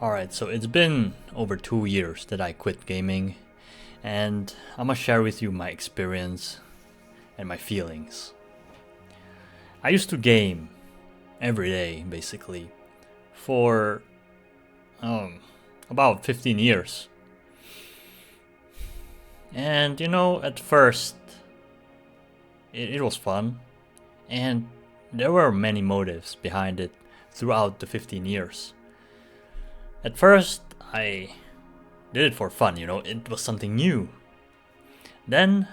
Alright, so it's been over 2 years that I quit gaming, and I'm gonna share with you my experience and my feelings. I used to game every day, basically, for um, about 15 years. And at first, it was fun, and there were many motives behind it throughout the 15 years. At first, I did it for fun, it was something new. Then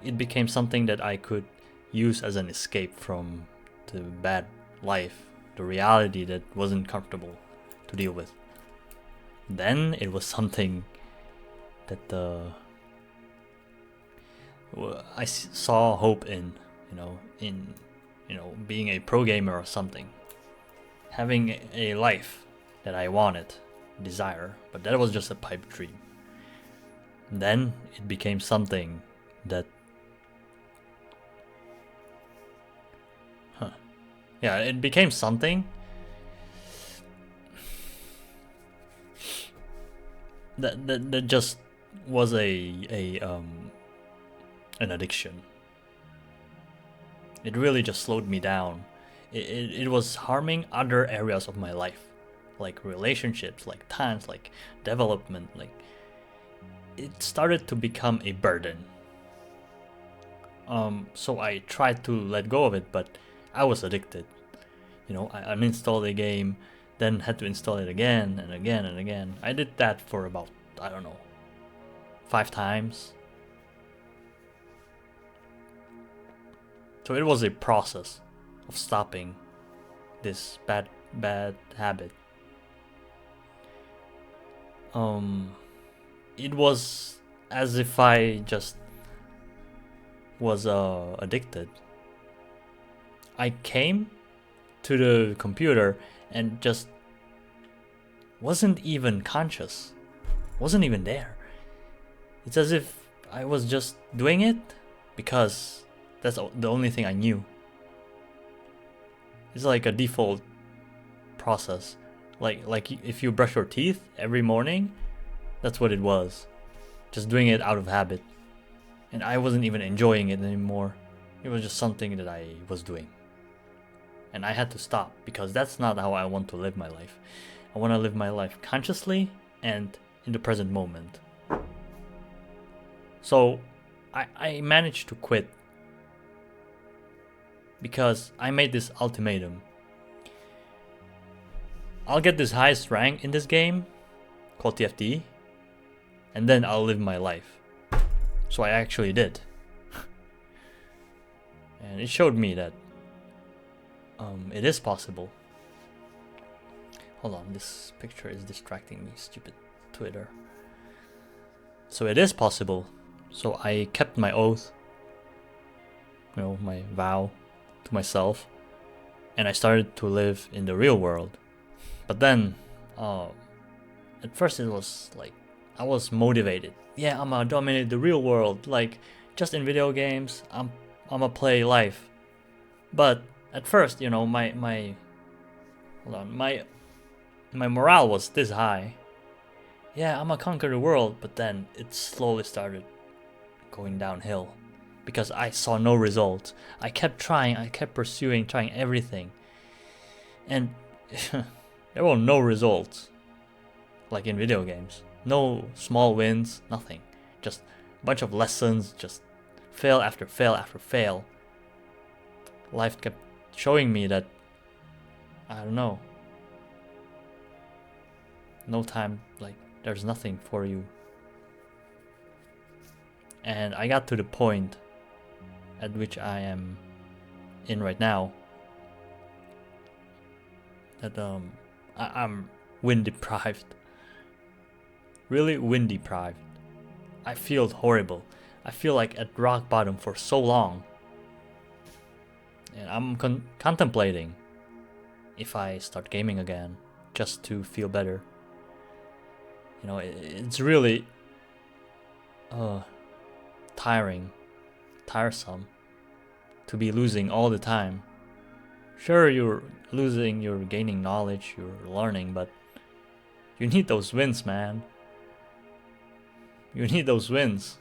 it became something that I could use as an escape from the bad life, the reality that wasn't comfortable to deal with. Then it was something that saw hope in, being a pro gamer or something, having a life that I wanted, desire, but that was just a pipe dream. Then it became something that it became something that just was an addiction. It really just slowed me down. It was harming other areas of my life, like relationships, like times, like development. Like it started to become a burden. So I tried to let go of it, but I was addicted. I uninstalled the game, then had to install it again and again and again. I did that for about, I don't know, 5 times. So it was a process of stopping this bad habit. It was as if I just was addicted. I came to the computer and just wasn't even conscious, wasn't even there. It's as if I was just doing it because that's the only thing I knew. It's like a default process. Like if you brush your teeth every morning, that's what it was. Just doing it out of habit. And I wasn't even enjoying it anymore. It was just something that I was doing. And I had to stop because that's not how I want to live my life. I want to live my life consciously and in the present moment. So I managed to quit because I made this ultimatum. I'll get this highest rank in this game, called TFT, and then I'll live my life. So I actually did. And it showed me that it is possible. Hold on, this picture is distracting me, stupid Twitter. So it is possible. So I kept my oath, my vow to myself, and I started to live in the real world. But then, at first it was like, I was motivated. Yeah, I'm gonna dominate the real world. Like, just in video games, I'm gonna play life. But at first, my morale was this high. Yeah, I'm gonna conquer the world, but then it slowly started going downhill because I saw no results. I kept trying, I kept pursuing, trying everything, and there were no results. Like in video games, no small wins, nothing. Just a bunch of lessons, just fail after fail after fail. Life kept showing me that, I don't know, no time, like there's nothing for you. And I got to the point at which I am in right now that I'm wind deprived. Really wind deprived. I feel horrible. I feel like at rock bottom for so long. And I'm contemplating if I start gaming again just to feel better. It's really tiresome to be losing all the time. Sure, you're losing, you're gaining knowledge, you're learning, but You need those wins, man. You need those wins.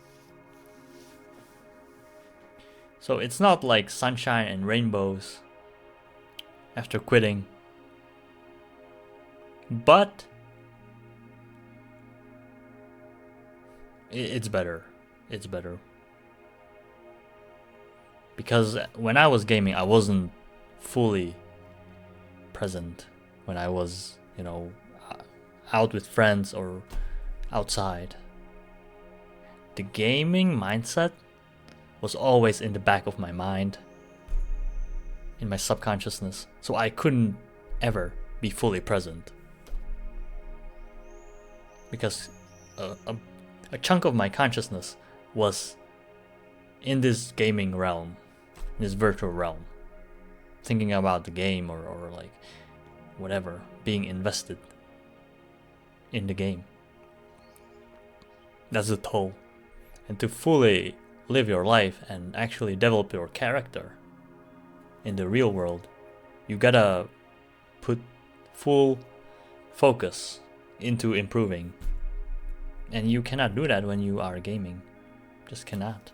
So it's not like sunshine and rainbows after quitting. But it's better. It's better. Because when I was gaming, I wasn't fully present when I was, out with friends or outside. The gaming mindset was always in the back of my mind, in my subconsciousness, so I couldn't ever be fully present. Because a chunk of my consciousness was in this gaming realm, in this virtual realm, thinking about the game or like whatever, being invested in the game. That's the toll. And to fully live your life and actually develop your character in the real world, you gotta put full focus into improving. And you cannot do that when you are gaming. Just cannot.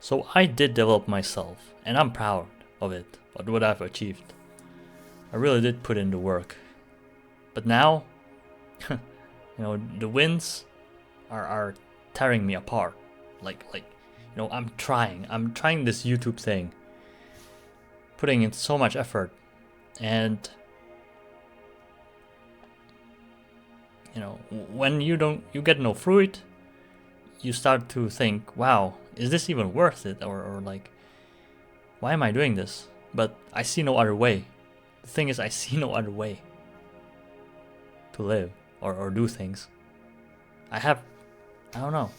So I did develop myself, and I'm proud of it, of what I've achieved. I really did put in the work. But now, the wins are tearing me apart. I'm trying this YouTube thing, putting in so much effort, and when you get no fruit, you start to think, wow, is this even worth it, or like, why am I doing this? But I see no other way. The thing is, I see no other way to live or do things. I don't know.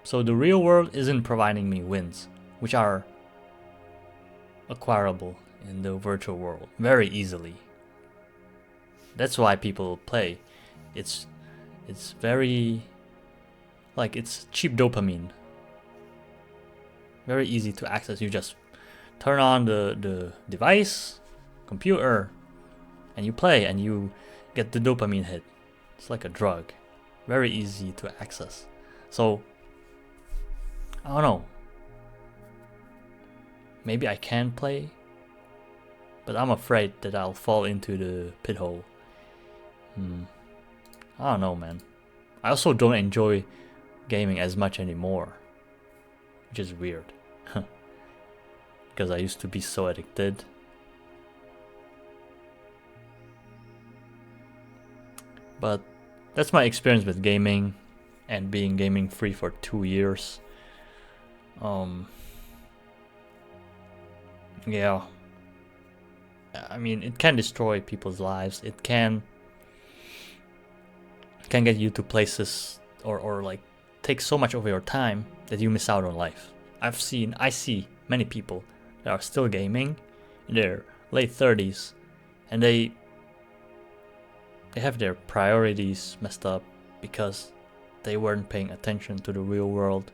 So the real world isn't providing me wins, which are acquirable in the virtual world very easily. That's why people play. It's very, like, it's cheap dopamine. Very easy to access. You just turn on the device, computer, and you play and you get the dopamine hit. It's like a drug. Very easy to access. So, I don't know. Maybe I can play, but I'm afraid that I'll fall into the pit hole. I don't know, man. I also don't enjoy gaming as much anymore, which is weird. Because I used to be so addicted. But that's my experience with gaming and being gaming free for 2 years. Yeah. I mean, it can destroy people's lives. It can get you to places or like take so much of your time that you miss out on life. I see many people that are still gaming in their late 30s, and they have their priorities messed up because they weren't paying attention to the real world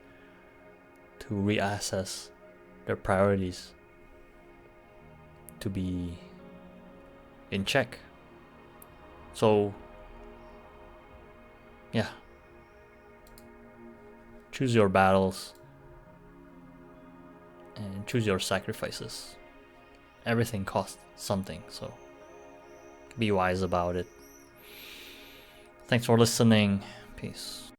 to reassess their priorities to be in check. So yeah, choose your battles and choose your sacrifices. Everything costs something, so be wise about it. Thanks for listening. Peace.